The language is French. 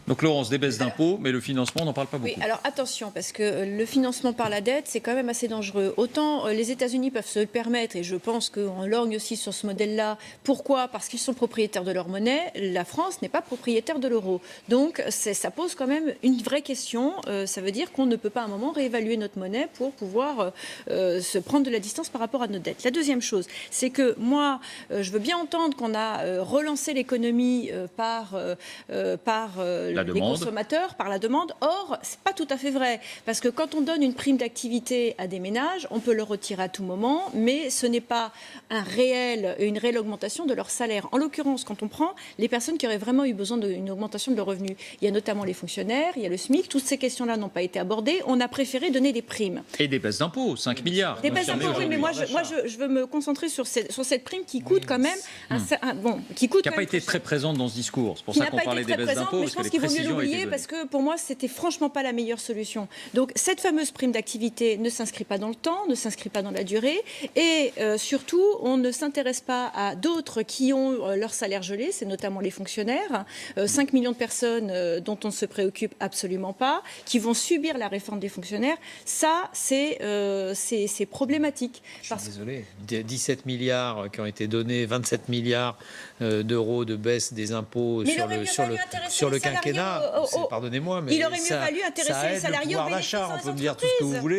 Donc Laurence, des baisses d'impôts, mais le financement, on n'en parle pas beaucoup. Oui, alors attention, parce que le financement par la dette, c'est quand même assez dangereux. Autant les États-Unis peuvent se le permettre, et je pense qu'on lorgne aussi sur ce modèle-là. Pourquoi? Parce qu'ils sont propriétaires de leur monnaie. La France n'est pas propriétaire de l'euro. Donc ça pose quand même une vraie question. Ça veut dire qu'on ne peut pas à un moment réévaluer notre monnaie pour pouvoir se prendre de la distance par rapport à notre dette. La deuxième chose, c'est que moi, je veux bien entendre qu'on a relancé l'économie par les consommateurs, par la demande. Or, c'est pas tout à fait vrai. Parce que quand on donne une prime d'activité à des ménages, on peut le retirer à tout moment, mais ce n'est pas une réelle augmentation de leur salaire. En l'occurrence, quand on prend les personnes qui auraient vraiment eu besoin d'une augmentation de leurs revenus, il y a notamment les fonctionnaires, il y a le SMIC, toutes ces questions-là n'ont pas été abordées. On a préféré donner des primes. Et des baisses d'impôts, 5 milliards. Des baisses d'impôts, oui, mais moi, je veux me concentrer sur cette prime qui coûte quand même qui n'a pas été très présente dans ce discours. C'est pour ça qu'on parlait des baisses d'impôts. Mais je pense qu'il vaut mieux l'oublier parce que pour moi, c'était franchement pas la meilleure solution. Donc cette fameuse prime d'activité ne s'inscrit pas dans le temps, ne s'inscrit pas dans la durée et surtout, on ne s'intéresse pas à d'autres qui ont leur salaire gelé, c'est notamment les fonctionnaires. 5 millions de personnes dont on ne se préoccupe absolument pas, qui vont subir la réforme des fonctionnaires. Ça, c'est problématique. Je suis désolé. 17 milliards qui ont été donnés, 27 milliards d'euros de baisse des impôts sur le quinquennat. Pardonnez-moi, mais il aurait mieux valu intéresser les salariés au bénéfice des entreprises. On peut me dire tout ce que vous voulez.